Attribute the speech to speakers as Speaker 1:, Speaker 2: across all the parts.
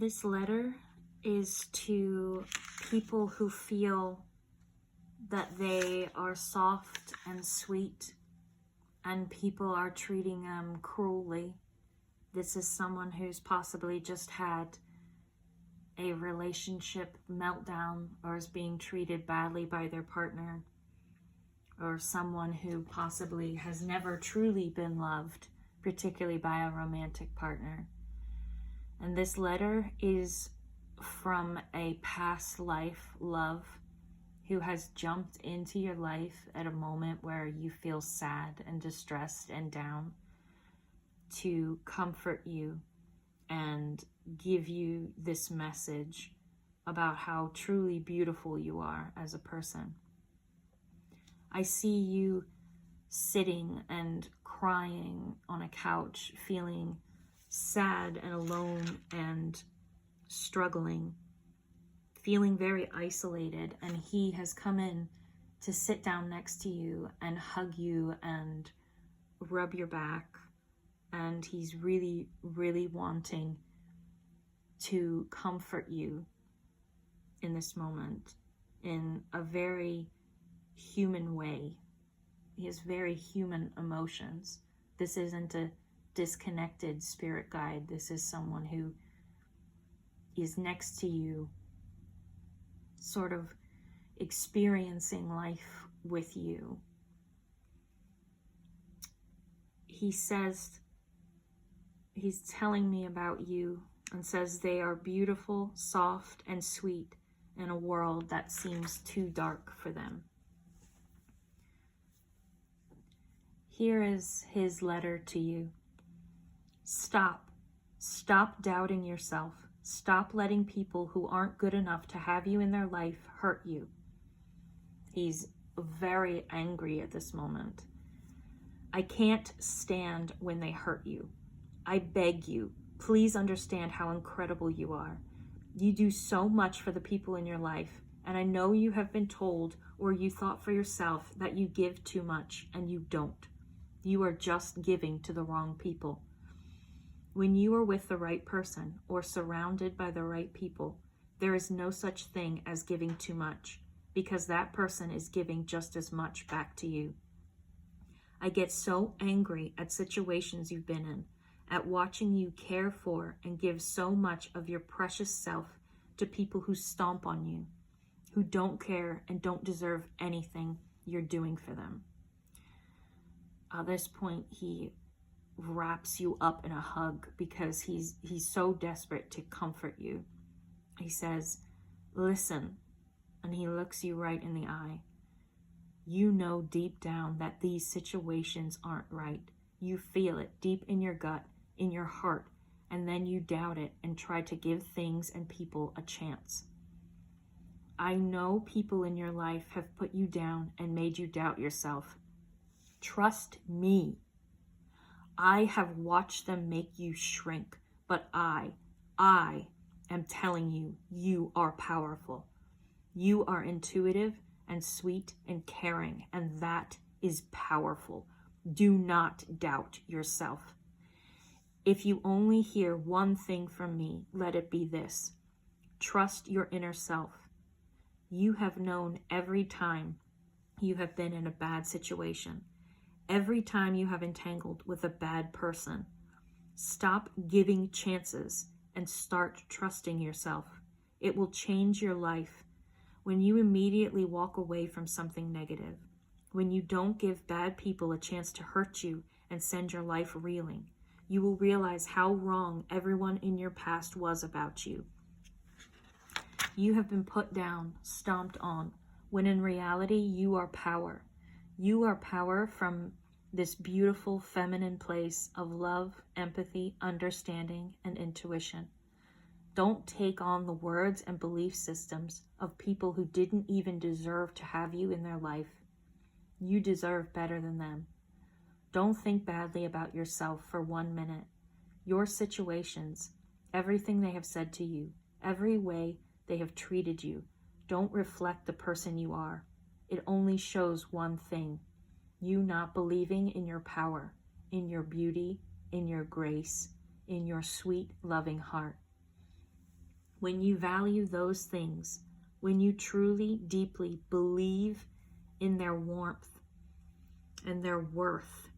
Speaker 1: This letter is to people who feel that they are soft and sweet and people are treating them cruelly. This is someone who's possibly just had a relationship meltdown or is being treated badly by their partner, or someone who possibly has never truly been loved, particularly by a romantic partner. And this letter is from a past life love who has jumped into your life at a moment where you feel sad and distressed and down, to comfort you and give you this message about how truly beautiful you are as a person. I see you sitting and crying on a couch, feeling sad and alone and struggling, feeling very isolated, and he has come in to sit down next to you and hug you and rub your back, and he's really, really wanting to comfort you in this moment in a very human way. He has very human emotions. This isn't a disconnected spirit guide. This is someone who is next to you, sort of experiencing life with you. He says, he's telling me about you and says they are beautiful, soft, and sweet in a world that seems too dark for them. Here is his letter to you. Stop doubting yourself. Stop letting people who aren't good enough to have you in their life hurt you. He's very angry at this moment. I can't stand when they hurt you. I beg you, please understand how incredible you are. You do so much for the people in your life, and I know you have been told or you thought for yourself that you give too much, and you don't. You are just giving to the wrong people. When you are with the right person or surrounded by the right people, there is no such thing as giving too much, because that person is giving just as much back to you. I get so angry at situations you've been in, at watching you care for and give so much of your precious self to people who stomp on you, who don't care and don't deserve anything you're doing for them. At this point, he wraps you up in a hug because he's so desperate to comfort you. He says, listen, and he looks you right in the eye. You know deep down that these situations aren't right. You feel it deep in your gut, in your heart, and then you doubt it and try to give things and people a chance. I know people in your life have put you down and made you doubt yourself. Trust me. I have watched them make you shrink, but I am telling you, you are powerful. You are intuitive and sweet and caring, and that is powerful. Do not doubt yourself. If you only hear one thing from me, let it be this. Trust your inner self. You have known every time you have been in a bad situation, every time you have entangled with a bad person. Stop giving chances and start trusting yourself. It will change your life. When you immediately walk away from something negative, when you don't give bad people a chance to hurt you and send your life reeling, you will realize how wrong everyone in your past was about you. You have been put down, stomped on, when in reality you are power. You are power from this beautiful feminine place of love, empathy, understanding, and intuition. Don't take on the words and belief systems of people who didn't even deserve to have you in their life. You deserve better than them. Don't think badly about yourself for 1 minute. Your situations, everything they have said to you, every way they have treated you, don't reflect the person you are. It only shows one thing: you not believing in your power, in your beauty, in your grace, in your sweet, loving heart. When you value those things, when you truly, deeply believe in their warmth and their worth,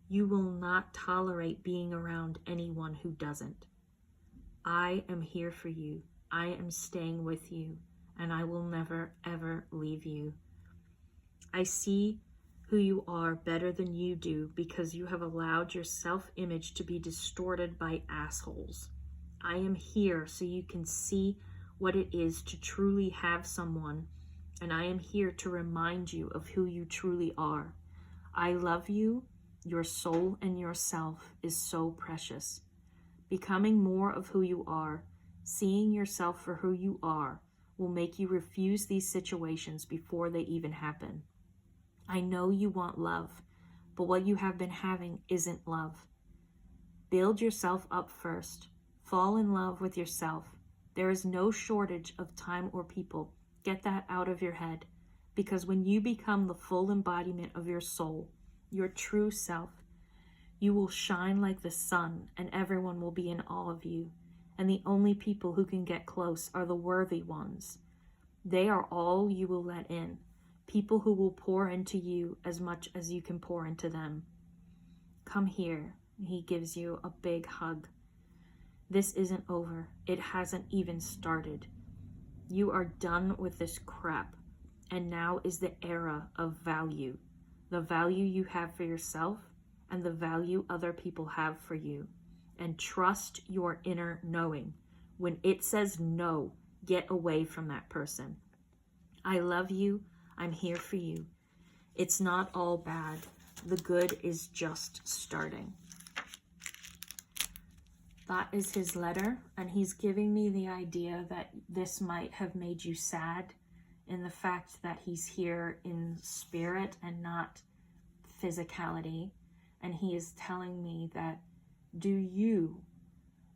Speaker 1: you will not tolerate being around anyone who doesn't. I am here for you. I am staying with you, and I will never, ever leave you. I see who you are better than you do because you have allowed your self-image to be distorted by assholes. I am here so you can see what it is to truly have someone, and I am here to remind you of who you truly are. I love you. Your soul and yourself is so precious. Becoming more of who you are, seeing yourself for who you are, will make you refuse these situations before they even happen. I know you want love, but what you have been having isn't love. Build yourself up first. Fall in love with yourself. There is no shortage of time or people. Get that out of your head, because when you become the full embodiment of your soul, your true self, you will shine like the sun, and everyone will be in awe of you. And the only people who can get close are the worthy ones. They are all you will let in. People who will pour into you as much as you can pour into them. Come here. He gives you a big hug. This isn't over. It hasn't even started. You are done with this crap. And now is the era of value. The value you have for yourself and the value other people have for you. And trust your inner knowing. When it says no, get away from that person. I love you. I'm here for you. It's not all bad. The good is just starting. That is his letter, and he's giving me the idea that this might have made you sad in the fact that he's here in spirit and not physicality. And he is telling me that, do you,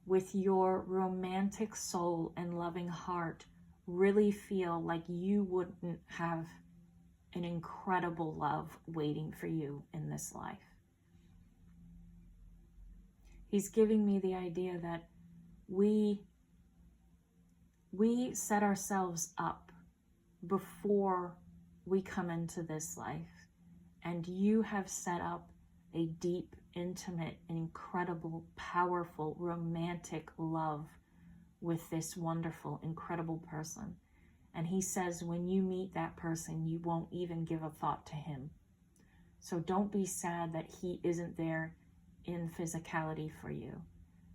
Speaker 1: with your romantic soul and loving heart, really feel like you wouldn't have an incredible love waiting for you in this life? He's giving me the idea that we set ourselves up before we come into this life, and you have set up a deep, intimate, incredible, powerful, romantic love with this wonderful, incredible person. And he says when you meet that person, you won't even give a thought to him. So don't be sad that he isn't there in physicality for you,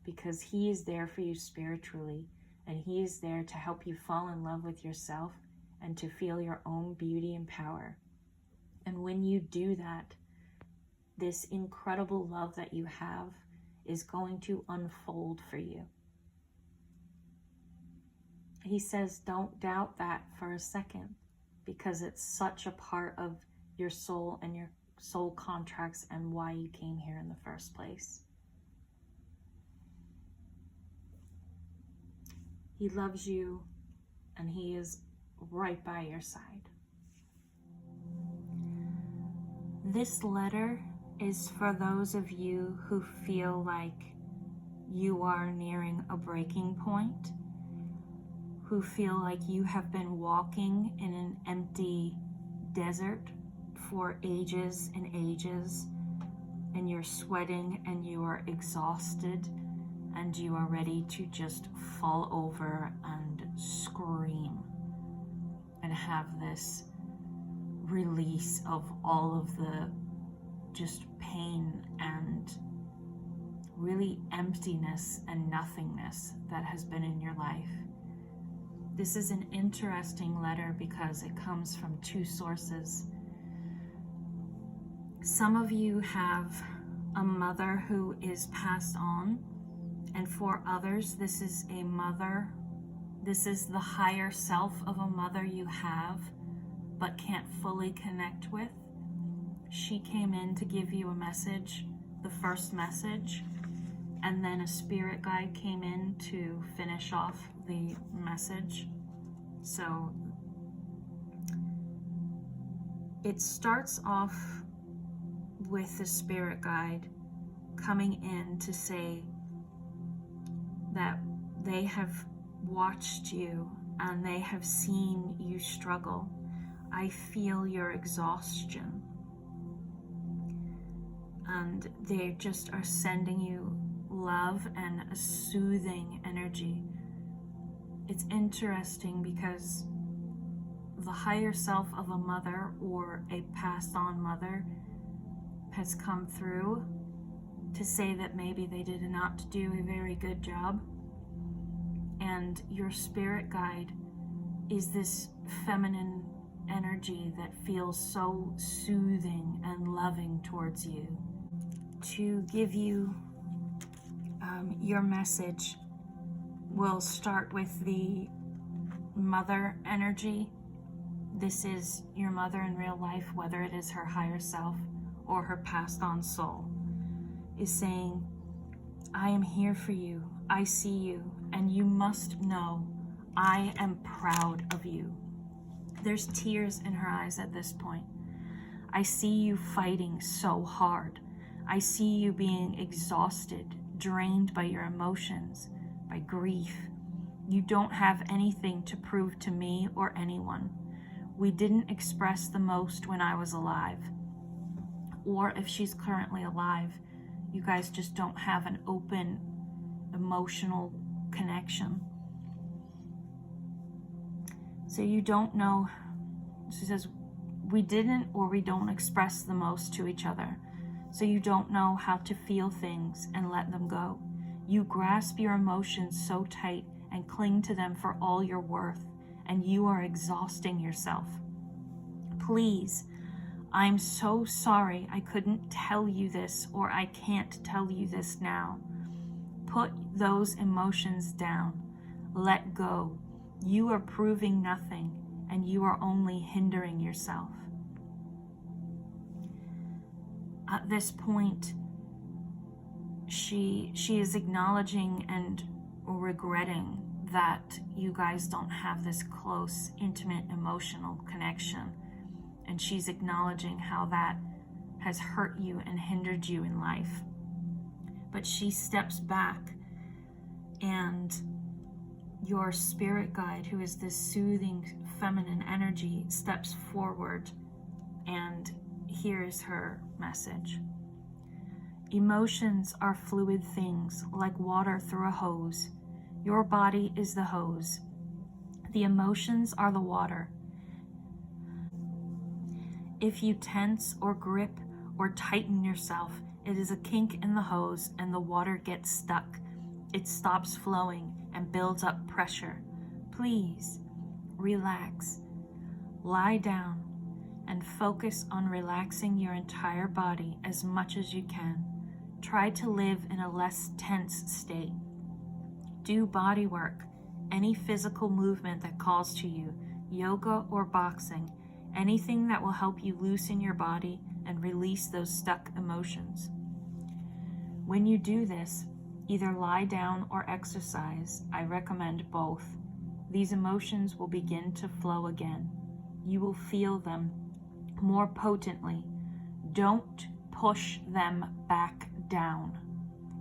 Speaker 1: because he is there for you spiritually, and he is there to help you fall in love with yourself and to feel your own beauty and power. And when you do that, this incredible love that you have is going to unfold for you. He says, don't doubt that for a second, because it's such a part of your soul and your soul contracts and why you came here in the first place. He loves you, and he is right by your side. This letter is for those of you who feel like you are nearing a breaking point, who feel like you have been walking in an empty desert for ages and ages, and you're sweating and you are exhausted and you are ready to just fall over and scream and have this release of all of the just pain and really emptiness and nothingness that has been in your life. This is an interesting letter because it comes from two sources. Some of you have a mother who is passed on, and for others, this is a mother. This is the higher self of a mother you have, but can't fully connect with. She came in to give you a message, the first message, and then a spirit guide came in to finish off the message. So it starts off with the spirit guide coming in to say that they have watched you and they have seen you struggle. I feel your exhaustion. And they just are sending you love and a soothing energy. It's interesting because the higher self of a mother or a passed on mother has come through to say that maybe they did not do a very good job. And your spirit guide is this feminine energy that feels so soothing and loving towards you. To give you your message, we'll start with the mother energy. This is your mother in real life, whether it is her higher self or her passed on soul, is saying, I am here for you. I see you, and you must know I am proud of you. There's tears in her eyes at this point. I see you fighting so hard. I see you being exhausted, drained by your emotions, by grief. You don't have anything to prove to me or anyone. We didn't express the most when I was alive. Or if she's currently alive, you guys just don't have an open emotional connection. So you don't know, she says, we didn't or we don't express the most to each other. So you don't know how to feel things and let them go. You grasp your emotions so tight and cling to them for all you're worth, and you are exhausting yourself. Please, I'm so sorry I couldn't tell you this, or I can't tell you this now. Put those emotions down. Let go. You are proving nothing, and you are only hindering yourself. At this point, she is acknowledging and regretting that you guys don't have this close, intimate, emotional connection. And she's acknowledging how that has hurt you and hindered you in life. But she steps back, and your spirit guide, who is this soothing feminine energy, steps forward, and here's her message. Emotions are fluid things, like water through a hose. Your body is the hose. The emotions are the water. If you tense or grip or tighten yourself, it is a kink in the hose and the water gets stuck. It stops flowing and builds up pressure. Please relax. Lie down and focus on relaxing your entire body as much as you can. Try to live in a less tense state. Do body work, any physical movement that calls to you, yoga or boxing, anything that will help you loosen your body and release those stuck emotions. When you do this, either lie down or exercise. I recommend both. These emotions will begin to flow again. You will feel them more potently. Don't push them back down.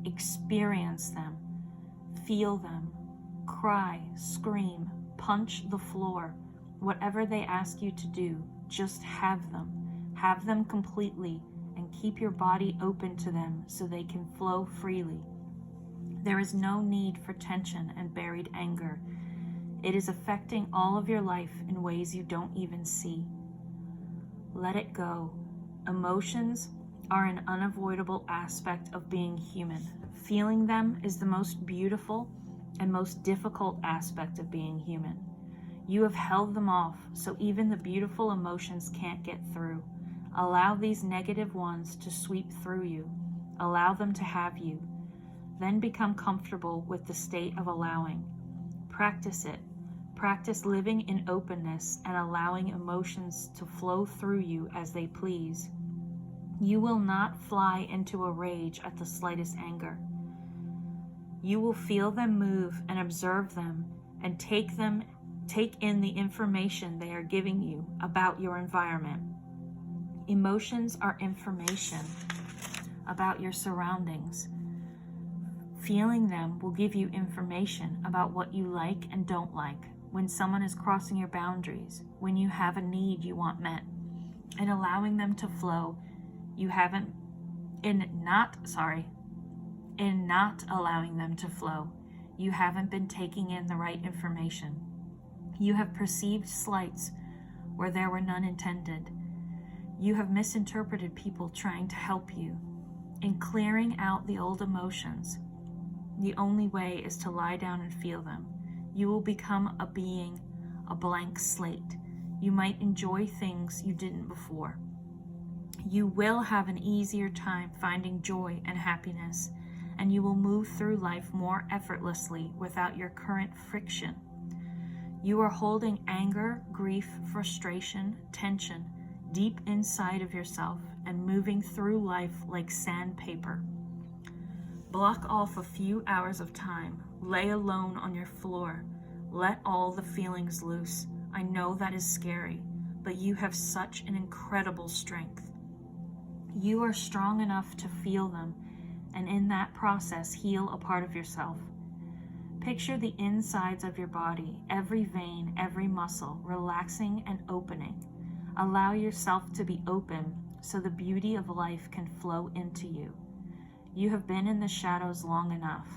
Speaker 1: Experience them. Feel them. Cry, scream, punch the floor. Whatever they ask you to do, just have them. Have them completely and keep your body open to them so they can flow freely. There is no need for tension and buried anger. It is affecting all of your life in ways you don't even see. Let it go. Emotions are an unavoidable aspect of being human. Feeling them is the most beautiful and most difficult aspect of being human. You have held them off, so even the beautiful emotions can't get through. Allow these negative ones to sweep through you. Allow them to have you. Then become comfortable with the state of allowing. Practice it. Practice living in openness and allowing emotions to flow through you as they please. You will not fly into a rage at the slightest anger. You will feel them move and observe them and take in the information they are giving you about your environment. Emotions are information about your surroundings. Feeling them will give you information about what you like and don't like, when someone is crossing your boundaries, when you have a need you want met, and allowing them to flow. In not allowing them to flow, you haven't been taking in the right information. You have perceived slights where there were none intended. You have misinterpreted people trying to help you. In clearing out the old emotions, the only way is to lie down and feel them. You will become a being, a blank slate. You might enjoy things you didn't before. You will have an easier time finding joy and happiness, and you will move through life more effortlessly without your current friction. You are holding anger, grief, frustration, tension deep inside of yourself and moving through life like sandpaper. Block off a few hours of time. Lay alone on your floor. Let all the feelings loose. I know that is scary, but you have such an incredible strength. You are strong enough to feel them, and in that process, heal a part of yourself. Picture the insides of your body, every vein, every muscle, relaxing and opening. Allow yourself to be open so the beauty of life can flow into you. You have been in the shadows long enough.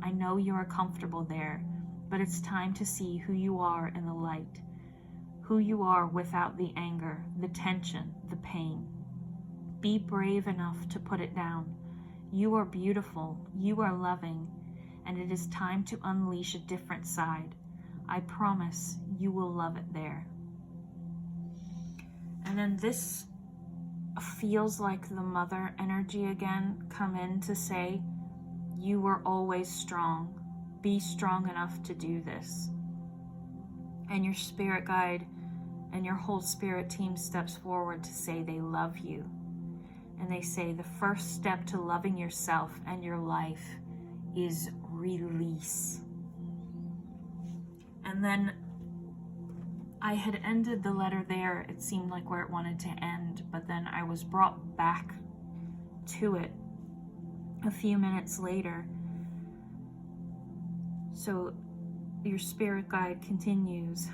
Speaker 1: I know you are comfortable there, but it's time to see who you are in the light, who you are without the anger, the tension, the pain. Be brave enough to put it down. You are beautiful, you are loving, and it is time to unleash a different side. I promise you will love it there. And then this feels like the mother energy again come in to say, you were always strong. Be strong enough to do this. And your spirit guide and your whole spirit team steps forward to say they love you. And they say the first step to loving yourself and your life is release. And then I had ended the letter there. It seemed like where it wanted to end, but then I was brought back to it a few minutes later. So your spirit guide continues.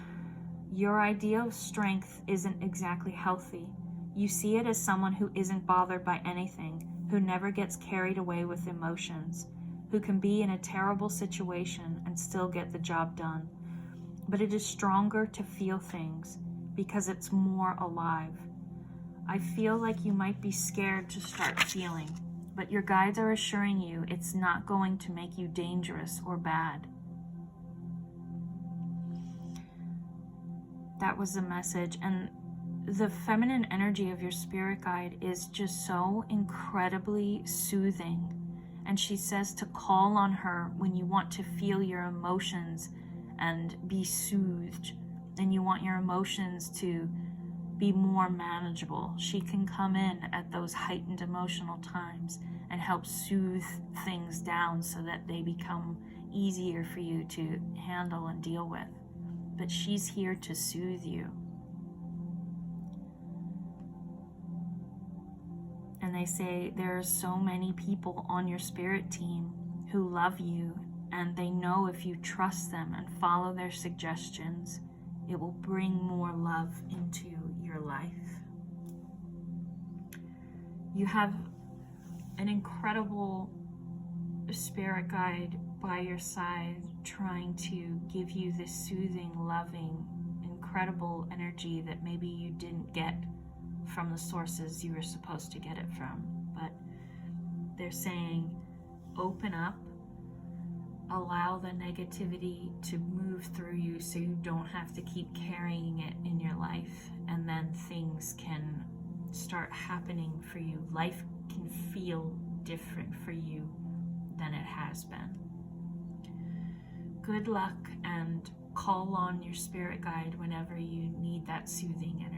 Speaker 1: Your idea of strength isn't exactly healthy. You see it as someone who isn't bothered by anything, who never gets carried away with emotions, who can be in a terrible situation and still get the job done. But it is stronger to feel things because it's more alive. I feel like you might be scared to start feeling, but your guides are assuring you it's not going to make you dangerous or bad. That was the message. And the feminine energy of your spirit guide is just so incredibly soothing. And she says to call on her when you want to feel your emotions and be soothed, and you want your emotions to be more manageable. She can come in at those heightened emotional times and help soothe things down so that they become easier for you to handle and deal with. But she's here to soothe you. And they say there are so many people on your spirit team who love you, and they know if you trust them and follow their suggestions, it will bring more love into your life. You have an incredible spirit guide by your side trying to give you this soothing, loving, incredible energy that maybe you didn't get from the sources you were supposed to get it from. But they're saying, open up, allow the negativity to move through you so you don't have to keep carrying it in your life, and then things can start happening for you. Life can feel different for you than it has been. Good luck, and call on your spirit guide whenever you need that soothing energy.